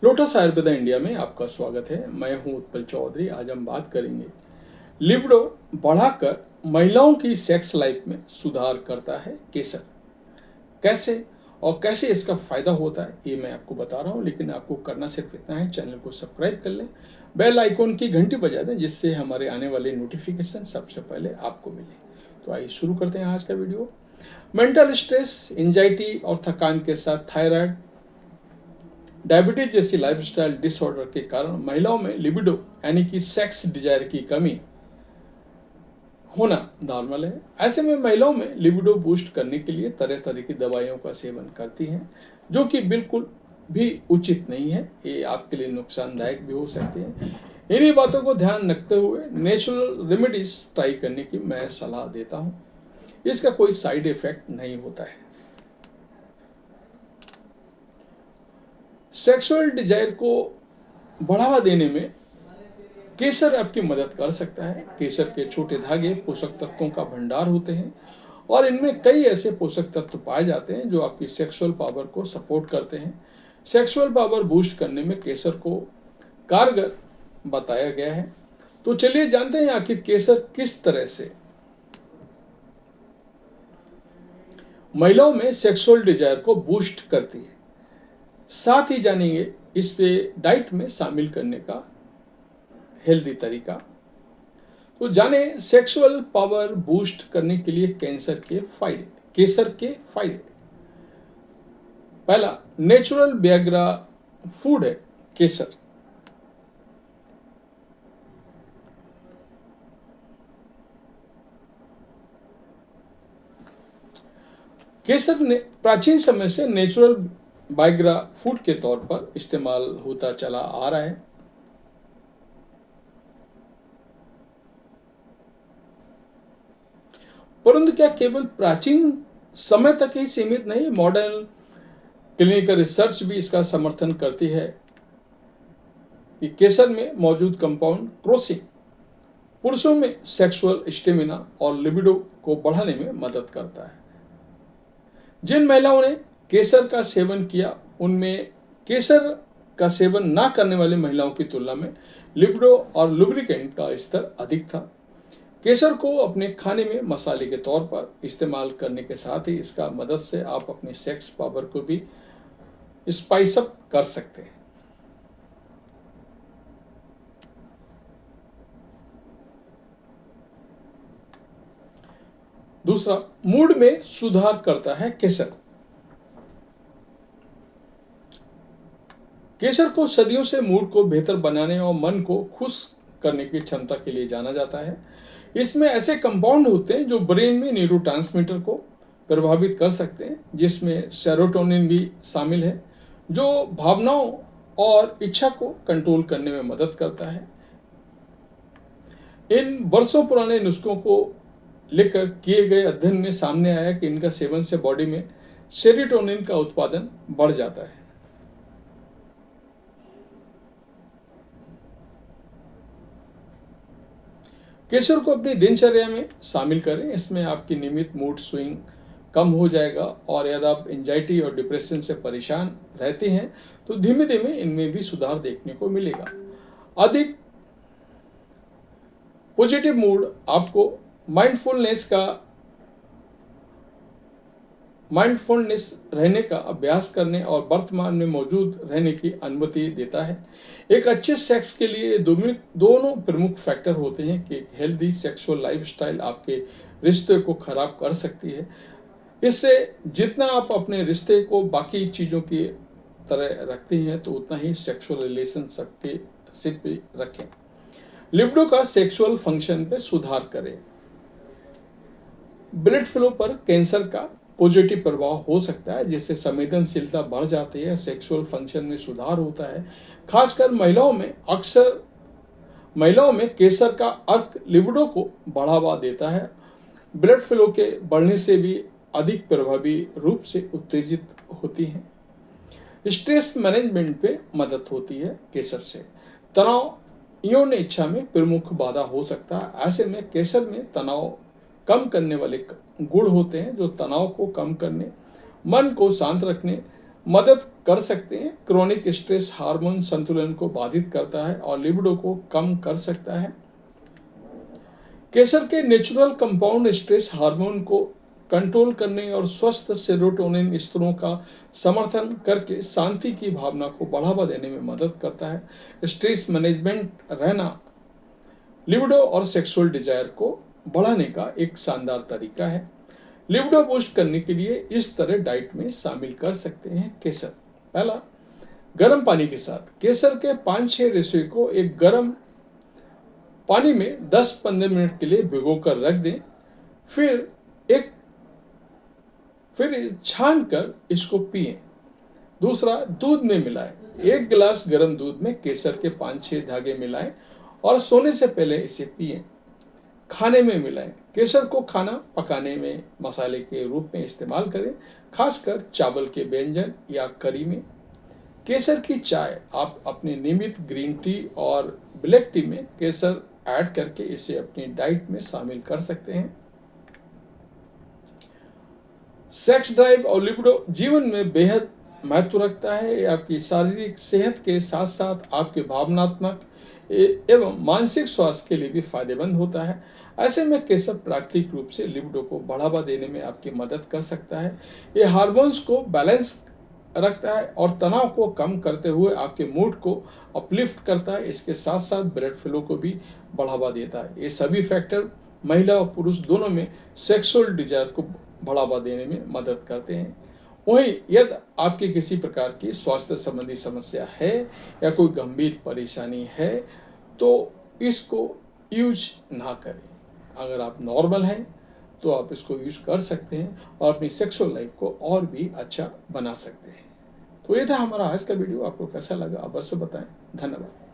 Lotus Ayurveda India में आपका स्वागत है। मैं हूं उत्पल चौधरी। आज हम बात करेंगे लिबिडो बढ़ाकर महिलाओं की सेक्स लाइफ में सुधार करता है केसर। कैसे और कैसे इसका फायदा होता है ये मैं आपको बता रहा हूं, लेकिन आपको करना सिर्फ इतना है, चैनल को सब्सक्राइब कर लें, बेल आइकॉन की घंटी बजा दें, जिससे हमारे आने वाले नोटिफिकेशन सबसे पहले आपको मिले। तो आइए शुरू करते हैं आज का वीडियो। मेंटल स्ट्रेस, एंजाइटी और थकान के साथ थायराइड, डायबिटीज जैसी लाइफस्टाइल डिसऑर्डर के कारण महिलाओं में लिबिडो यानी कि सेक्स डिजायर की कमी होना नॉर्मल है। ऐसे में महिलाओं में लिबिडो बूस्ट करने के लिए तरह तरह की दवाइयों का सेवन करती हैं, जो कि बिल्कुल भी उचित नहीं है। ये आपके लिए नुकसानदायक भी हो सकते हैं। इन्हीं बातों को ध्यान रखते हुए नेचुरल रेमेडीज ट्राई करने की मैं सलाह देता हूँ। इसका कोई साइड इफेक्ट नहीं होता है। सेक्सुअल डिजायर को बढ़ावा देने में केसर आपकी मदद कर सकता है। केसर के छोटे धागे पोषक तत्वों का भंडार होते हैं और इनमें कई ऐसे पोषक तत्व पाए जाते हैं जो आपकी सेक्सुअल पावर को सपोर्ट करते हैं। सेक्सुअल पावर बूस्ट करने में केसर को कारगर बताया गया है। तो चलिए जानते हैं आखिर केसर किस तरह से महिलाओं में सेक्सुअल डिजायर को बूस्ट करती है। साथ ही जानेंगे इस पे डाइट में शामिल करने का हेल्दी तरीका। तो जाने सेक्सुअल पावर बूस्ट करने के लिए केसर के फायदे। पहला, नेचुरल वियाग्रा फूड है केसर। केसर ने प्राचीन समय से नेचुरल वायग्रा फूड के तौर पर इस्तेमाल होता चला आ रहा है। परंतु क्या केवल प्राचीन समय तक ही सीमित नहीं, मॉडर्न क्लिनिकल रिसर्च भी इसका समर्थन करती है कि केसर में मौजूद कंपाउंड क्रोसिन पुरुषों में सेक्सुअल स्टेमिना और लिबिडो को बढ़ाने में मदद करता है। जिन महिलाओं ने केसर का सेवन किया उनमें केसर का सेवन ना करने वाली महिलाओं की तुलना में लिबिडो और लुब्रिकेंट का स्तर अधिक था। केसर को अपने खाने में मसाले के तौर पर इस्तेमाल करने के साथ ही इसका मदद से आप अपनी सेक्स पावर को भी स्पाइस अप कर सकते हैं। दूसरा, मूड में सुधार करता है केसर। केसर को सदियों से मूड को बेहतर बनाने और मन को खुश करने की क्षमता के लिए जाना जाता है। इसमें ऐसे कंपाउंड होते हैं जो ब्रेन में न्यूरोट्रांसमीटर को प्रभावित कर सकते हैं, जिसमें सेरोटोनिन भी शामिल है, जो भावनाओं और इच्छा को कंट्रोल करने में मदद करता है। इन वर्षों पुराने नुस्खों को लेकर किए गए अध्ययन में सामने आया कि इनका सेवन से बॉडी में सेरोटोनिन का उत्पादन बढ़ जाता है। केसर को अपनी दिनचर्या में शामिल करें। इसमें आपकी नियमित मूड स्विंग कम हो जाएगा और यदि आप एंजाइटी और डिप्रेशन से परेशान रहते हैं तो धीमे धीमे इनमें भी सुधार देखने को मिलेगा। अधिक पॉजिटिव मूड आपको माइंडफुलनेस रहने का अभ्यास करने और वर्तमान में मौजूद रहने की अनुमति देता है। एक अच्छे सेक्स के लिए दोनों प्रमुख फैक्टर होते हैं कि हेल्दी सेक्सुअल लाइफस्टाइल आपके रिश्ते को खराब कर सकती है। इससे जितना आप अपने रिश्ते को बाकी चीज़ों की तरह रखते हैं तो उतना ही सेक्सुअल रिलेशनशिप भी रखें। लिबिडो का सेक्सुअल फंक्शन पे सुधार करें। ब्लड फ्लो पर कैंसर का पॉजिटिव प्रभाव हो सकता है, जिससे संवेदनशीलता बढ़ जाती है, सेक्सुअल फंक्शन में सुधार होता है। खासकर महिलाओं में केसर का अर्क लिबिडो को बढ़ावा देता है। ब्लड फ्लो के बढ़ने से भी अधिक प्रभावी रूप से उत्तेजित होती हैं। स्ट्रेस मैनेजमेंट पे मदद होती है केसर से। तनाव यौन इच्छा में प्रमुख बाधा हो सकता है। ऐसे में केसर में तनाव कम करने वाले गुण होते हैं, जो तनाव को कम करने, मन को शांत रखने मदद कर सकते हैं। क्रोनिक स्ट्रेस हार्मोन संतुलन को बाधित करता है और लिबिडो को कम कर सकता है। केसर के नेचुरल कंपाउंड स्ट्रेस हार्मोन को कंट्रोल करने और स्वस्थ सेरोटोनिन स्तरों का समर्थन करके शांति की भावना को बढ़ावा देने में मदद करता है। स्ट्रेस मैनेजमेंट रहना लिबिडो और सेक्सुअल डिजायर को बढ़ाने का एक शानदार तरीका है। लिबिडो बूस्ट करने के लिए इस तरह डाइट में शामिल कर सकते हैं केसर। पहला, गर्म पानी के साथ केसर के 5-6 रेशे को एक गर्म पानी में 10-15 मिनट के लिए भिगोकर रख दें, फिर छान कर इसको पिएं। दूसरा, दूध में मिलाएं। 1 गिलास गर्म दूध में केसर के 5-6 धागे मिलाएं और सोने से पहले इसे पिएं। खाने में मिलाएं। केसर को खाना पकाने में मसाले के रूप में इस्तेमाल करें, खासकर चावल के व्यंजन या करी में। केसर की चाय आप अपने नियमित ग्रीन टी और ब्लैक टी में केसर ऐड करके इसे अपनी डाइट में शामिल कर सकते हैं। सेक्स ड्राइव और लिबिडो जीवन में बेहद महत्व रखता है। ये आपकी शारीरिक सेहत के साथ साथ आपके भावनात्मक एवं मानसिक स्वास्थ्य के लिए भी फायदेमंद होता है। ऐसे में केसर प्राकृतिक रूप से लिबिडो को बढ़ावा देने में आपकी मदद कर सकता है। ये हार्मोन्स को बैलेंस रखता है और तनाव को कम करते हुए आपके मूड को अपलिफ्ट करता है। इसके साथ साथ ब्लड फ्लो को भी बढ़ावा देता है। ये सभी फैक्टर महिला और पुरुष दोनों में सेक्सुअल डिजायर को बढ़ावा देने में मदद करते हैं। वहीं यदि आपकी किसी प्रकार की स्वास्थ्य संबंधी समस्या है या कोई गंभीर परेशानी है तो इसको यूज ना करें। अगर आप नॉर्मल हैं तो आप इसको यूज कर सकते हैं और अपनी सेक्सुअल लाइफ को और भी अच्छा बना सकते हैं। तो ये था हमारा आज का वीडियो। आपको कैसा लगा अवश्य बताएं। धन्यवाद।